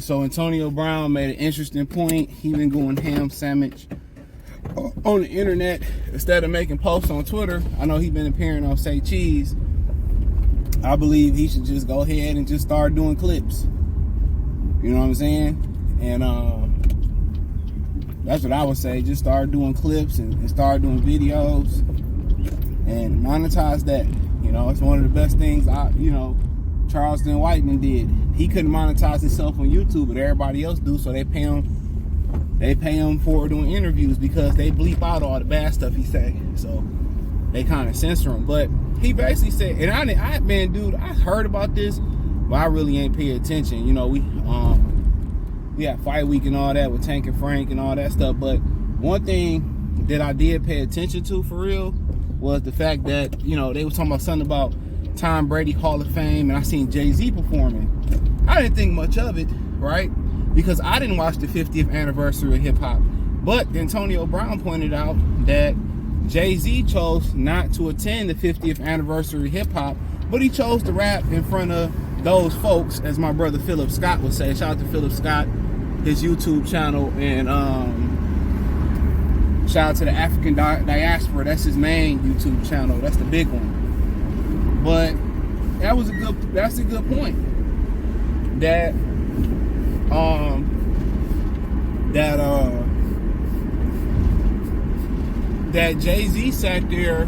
So Antonio Brown made an interesting point. He been going ham sandwich on the internet instead of making posts on Twitter. I know he been appearing on Say Cheese. I believe he should just go ahead and just start doing clips. You know what I'm saying? And that's what I would say. Just start doing clips and start doing videos and monetize that. You know, it's one of the best things Charleston Whiteman did. He couldn't monetize himself on YouTube, but everybody else do, so they pay him for doing interviews because they bleep out all the bad stuff he say. So they kind of censor him. But he basically said, and I heard about this, but I really ain't paying attention. You know, we had Fight Week and all that with Tank and Frank and all that stuff. But one thing that I did pay attention to for real was the fact that, you know, they was talking about something about Tom Brady Hall of Fame, and I seen Jay-Z performing. I didn't think much of it, right? Because I didn't watch the 50th anniversary of hip hop. But Antonio Brown pointed out that Jay-Z chose not to attend the 50th anniversary of hip hop, but he chose to rap in front of those folks, as my brother Philip Scott would say. Shout out to Philip Scott, his YouTube channel, and shout out to the African diaspora. That's his main YouTube channel. That's the big one. But that's a good point. That Jay-Z sat there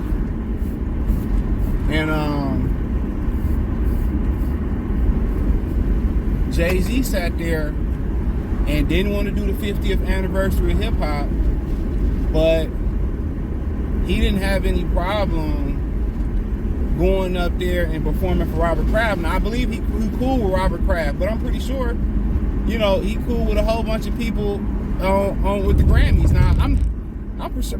and didn't want to do the 50th anniversary of hip hop, but he didn't have any problem going up there and performing for Robert Kraft. Now I believe he cool with Robert Kraft, but I'm pretty sure, you know, he cool with a whole bunch of people on with the Grammys. Now I'm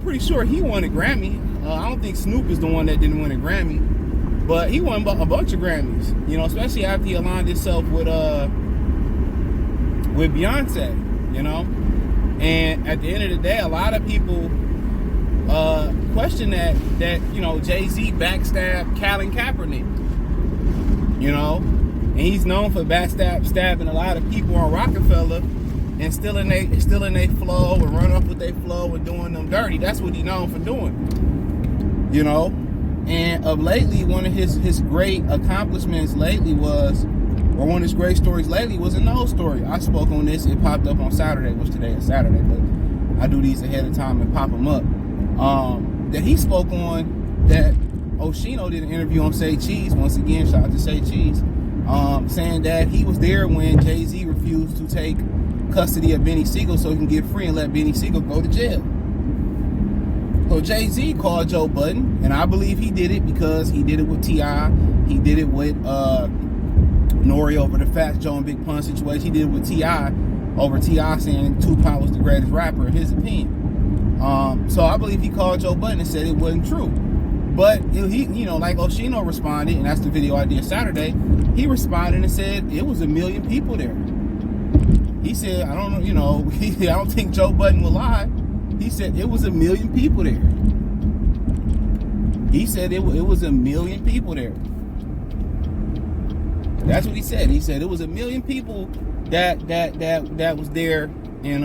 pretty sure he won a Grammy. I don't think Snoop is the one that didn't win a Grammy, but he won a bunch of Grammys. You know, especially after he aligned himself with Beyonce. You know, and at the end of the day, a lot of people question that you know, Jay-Z backstabbed Colin Kaepernick. You know, and he's known for stabbing a lot of people on Rockefeller and stealing their flow and running off with their flow and doing them dirty. That's what he's known for doing. You know, and of lately, one of his great accomplishments lately was, or one of his great stories lately was a nose story. I spoke on this. It popped up on Saturday, which today is Saturday, but I do these ahead of time and pop them up. That he spoke on, that Oshino did an interview on Say Cheese. Once again, shout out to Say Cheese. Saying that he was there when Jay-Z refused to take custody of Benny Siegel so he can get free and let Benny Siegel go to jail. So Jay-Z called Joe Budden, and I believe he did it because he did it with T.I. He did it with Nori over the Fat Joe and Big Pun situation. He did it with T.I. over T.I. saying Tupac was the greatest rapper in his opinion. So I believe he called Joe Budden and said it wasn't true. But he, you know, like Oshino responded, and that's the video I did Saturday. He responded and said it was 1 million people there. He said, I don't know, you know, I don't think Joe Budden will lie. He said it was 1 million people there. He said it was 1 million people there. That's what he said. He said it was 1 million people that was there, and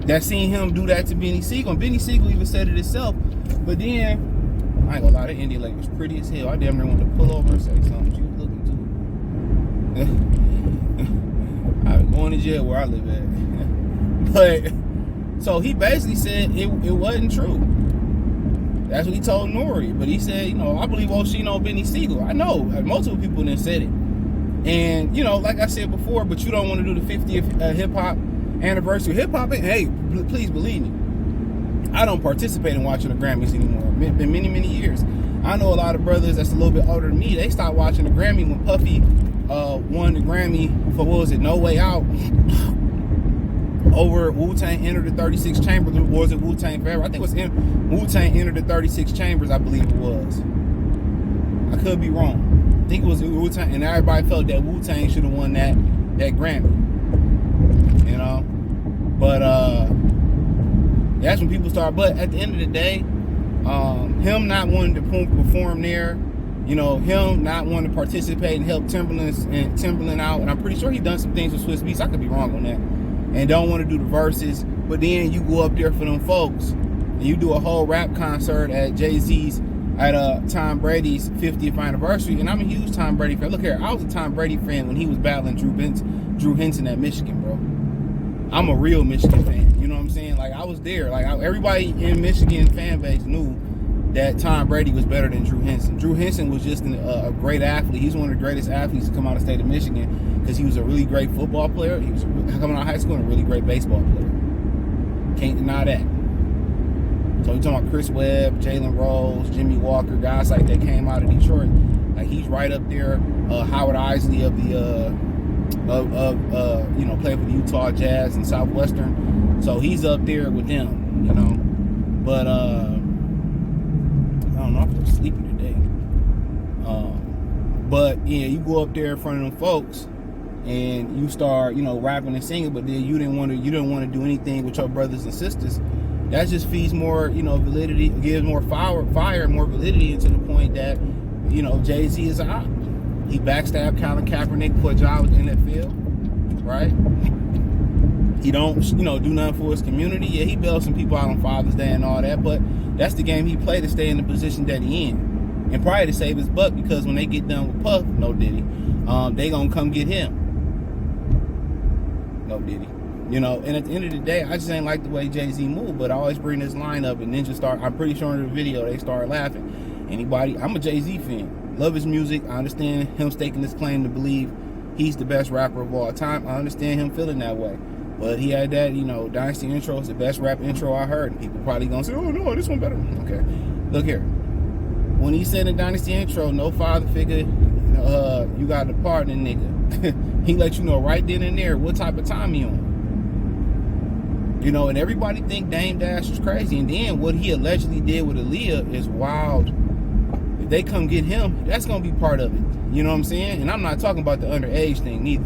that seen him do that to Benny Siegel. And Benny Siegel even said it himself. But then, I ain't gonna lie, that Indian lady was pretty as hell. I damn near wanted to pull over and say something. She was looking too. I'm going to jail where I live at. But, so he basically said it wasn't true. That's what he told Nori. But he said, you know, I believe Oshino Benny Siegel. I know, multiple people then said it. And, you know, like I said before, but you don't want to do the 50th hip-hop anniversary hip hop. Hey, please believe me, I don't participate in watching the Grammys anymore. It's been many years. I know a lot of brothers that's a little bit older than me. They stopped watching the Grammy when Puffy won the Grammy for, what was it, No Way Out over Wu-Tang Entered the 36 Chambers, or was it Wu-Tang Forever? I think it was Wu-Tang Entered the 36 Chambers, I believe it was. I could be wrong. I think it was Wu-Tang, and everybody felt that Wu-Tang should have won that Grammy. You know? But that's when people start. But at the end of the day, him not wanting to perform there You know, him not wanting to participate and help Timberland out, and I'm pretty sure he done some things with Swiss Beats. I could be wrong on that. And don't want to do the verses, but then you go up there for them folks, and you do a whole rap concert at Jay-Z's at Tom Brady's 50th anniversary. And I'm a huge Tom Brady fan. Look here, I was a Tom Brady fan when he was battling Drew Henson at Michigan, bro. I'm a real Michigan fan. You know what I'm saying? Like, I was there. Like, everybody in Michigan fan base knew that Tom Brady was better than Drew Henson. Drew Henson was just a great athlete. He's one of the greatest athletes to come out of the state of Michigan because he was a really great football player. He was coming out of high school and a really great baseball player. Can't deny that. So you're talking about Chris Webb, Jalen Rose, Jimmy Walker, guys like that came out of Detroit. Like, he's right up there. Howard Isley of the played for the Utah Jazz and Southwestern. So he's up there with them, you know. But I don't know, I feel sleepy today. But yeah, you go up there in front of them folks and you start, rapping and singing, but then you didn't want to do anything with your brothers and sisters. That just feeds more, validity, gives more fire and more validity into the point that, Jay-Z is a op. He backstabbed Colin Kaepernick for a job in the NFL, right? He don't, do nothing for his community. Yeah, he bailed some people out on Father's Day and all that, but that's the game he played to stay in the position that he in. And probably to save his butt, because when they get done with Puff, no Diddy, they gonna come get him. No Diddy. And at the end of the day, I just ain't like the way Jay-Z moved, but I always bring this line up and then just I'm pretty sure in the video, they start laughing. I'm a Jay-Z fan. Love his music. I understand him staking his claim to believe he's the best rapper of all time. I understand him feeling that way. But he had that, Dynasty intro is the best rap intro I heard. And people probably gonna say, oh no, this one better. Okay. Look here. When he said in the Dynasty intro, no father figure, you got a partner, nigga. He let you know right then and there what type of time he on. And everybody think Dame Dash was crazy. And then what he allegedly did with Aaliyah is wild. If they come get him, that's going to be part of it. You know what I'm saying? And I'm not talking about the underage thing neither.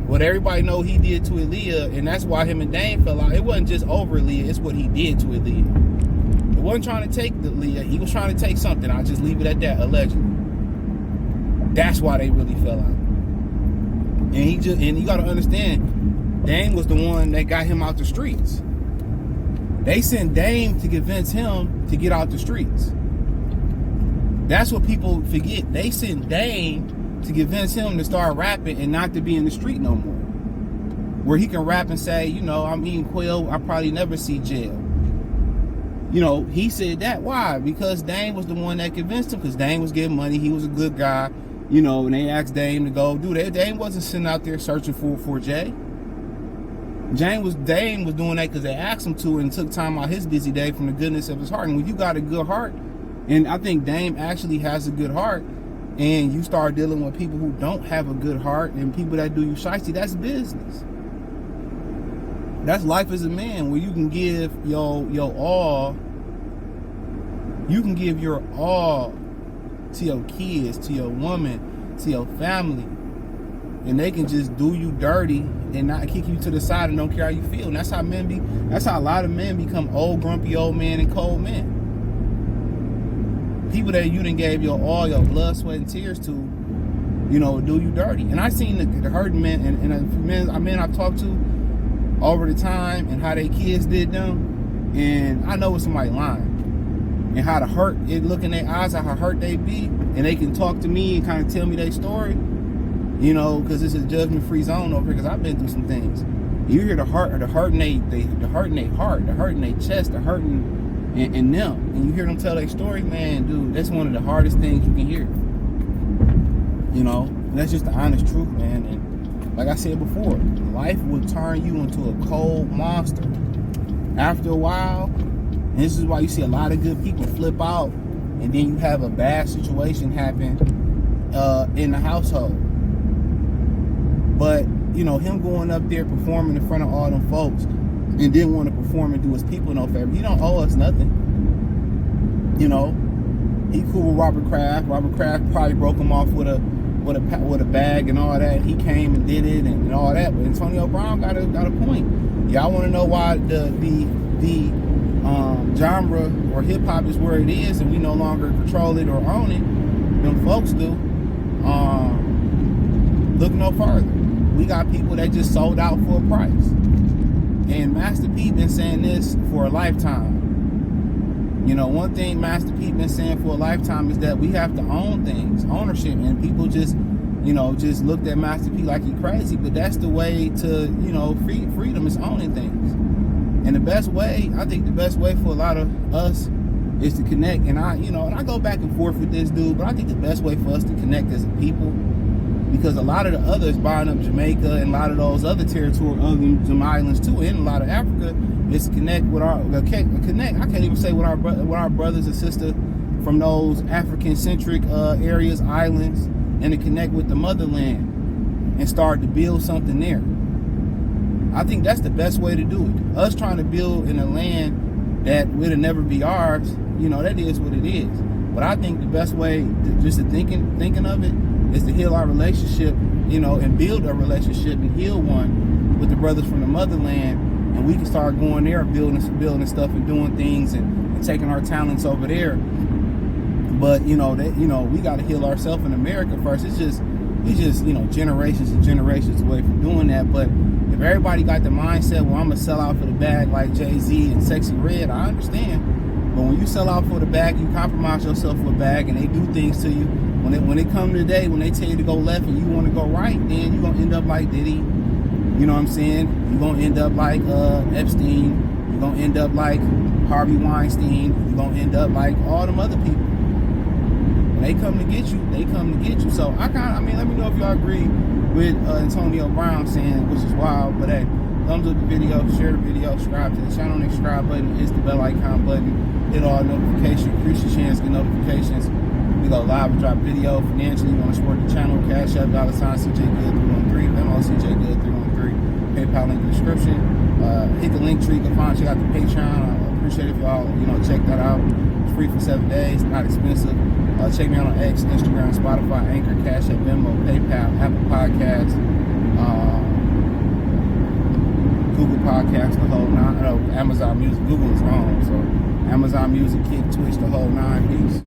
What everybody know he did to Aaliyah, and that's why him and Dame fell out. It wasn't just over Aaliyah, it's what he did to Aaliyah. He wasn't trying to take the Aaliyah, he was trying to take something. I'll just leave it at that, allegedly. That's why they really fell out. And you got to understand, Dame was the one that got him out the streets. They sent Dame to convince him to get out the streets. That's what people forget. They sent Dame to convince him to start rapping and not to be in the street no more. Where he can rap and say, I'm eating quail, I probably never see jail. He said that. Why? Because Dame was the one that convinced him, because Dame was getting money, he was a good guy, and they asked Dame to go do that. Dame wasn't sitting out there searching for Jay. Dame was doing that because they asked him to, and took time out his busy day from the goodness of his heart. And when you got a good heart, and I think Dame actually has a good heart, and you start dealing with people who don't have a good heart and people that do you shiesty, that's business. That's life as a man, where you can give your all. You can give your all to your kids, to your woman, to your family, and they can just do you dirty and not kick you to the side and don't care how you feel. And that's how a lot of men become old, grumpy old men and cold men. People that you done gave your all, your blood, sweat, and tears to, do you dirty. And I seen the hurting men and men I've talked to over the time and how their kids did them. And I know when somebody lying. And how the hurt, it look in their eyes, how hurt they be. And they can talk to me and kind of tell me their story. Because it's a judgment-free zone over here, because I've been through some things. You hear the hurt in their heart, the hurt in their chest, the hurt in them. And you hear them tell their story, man, dude, that's one of the hardest things you can hear. And that's just the honest truth, man. And like I said before, life will turn you into a cold monster. After a while, and this is why you see a lot of good people flip out, and then you have a bad situation happen in the household. But, him going up there performing in front of all them folks and didn't want to perform and do his people no favor. He don't owe us nothing. He cool with Robert Kraft. Robert Kraft probably broke him off with a bag and all that. He came and did it and all that. But Antonio Brown got a point. Y'all want to know why the genre or hip hop is where it is, and we no longer control it or own it, them folks do. Look no further. We got people that just sold out for a price. And Master P been saying this for a lifetime. You know, one thing Master P been saying for a lifetime is that we have to own things, ownership, and people just, you know, just looked at Master P like he crazy, but that's the way to, you know, freedom is owning things. And the best way, I think the best way for a lot of us is to connect. And I go back and forth with this dude, but I think the best way for us to connect as a people, because a lot of the others buying up Jamaica and a lot of those other territory, some islands too, and a lot of Africa, is to connect with I can't even say with our brothers and sisters from those African-centric areas, islands, and to connect with the motherland and start to build something there. I think that's the best way to do it. Us trying to build in a land that will never be ours, you know, that is what it is. But I think the best way, just to thinking of it, is to heal our relationship, you know, and build a relationship and heal one with the brothers from the motherland, and we can start going there, building stuff and doing things and taking our talents over there. But we got to heal ourselves in America first. It's just generations and generations away from doing that. But if everybody got the mindset, well, I'm gonna sell out for the bag like Jay-Z and Sexy Red, I understand. But when you sell out for the bag, you compromise yourself for a bag, and they do things to you. When it come to the day, when they tell you to go left and you want to go right, then you're gonna end up like Diddy. You know what I'm saying? You're gonna end up like Epstein. You're gonna end up like Harvey Weinstein. You're gonna end up like all them other people. When they come to get you, they come to get you. So let me know if y'all agree with Antonio Brown saying, which is wild, but hey, thumbs up the video, share the video, subscribe to the channel. The subscribe button is the bell icon button. Hit all notifications, increase your chance to get notifications. We go live and drop video. Financially, you want to support the channel, Cash App, $CJGood313, Venmo, CJGood313, PayPal link in the description. Hit the link tree, you can check out the Patreon. I appreciate if y'all, check that out. It's free for 7 days, not expensive. Check me out on X, Instagram, Spotify, Anchor, Cash App, Venmo, PayPal, Apple Podcasts, Google Podcasts, the whole nine. Amazon Music. Google is wrong, so Amazon Music, Kick, Twitch, the whole nine. Peace.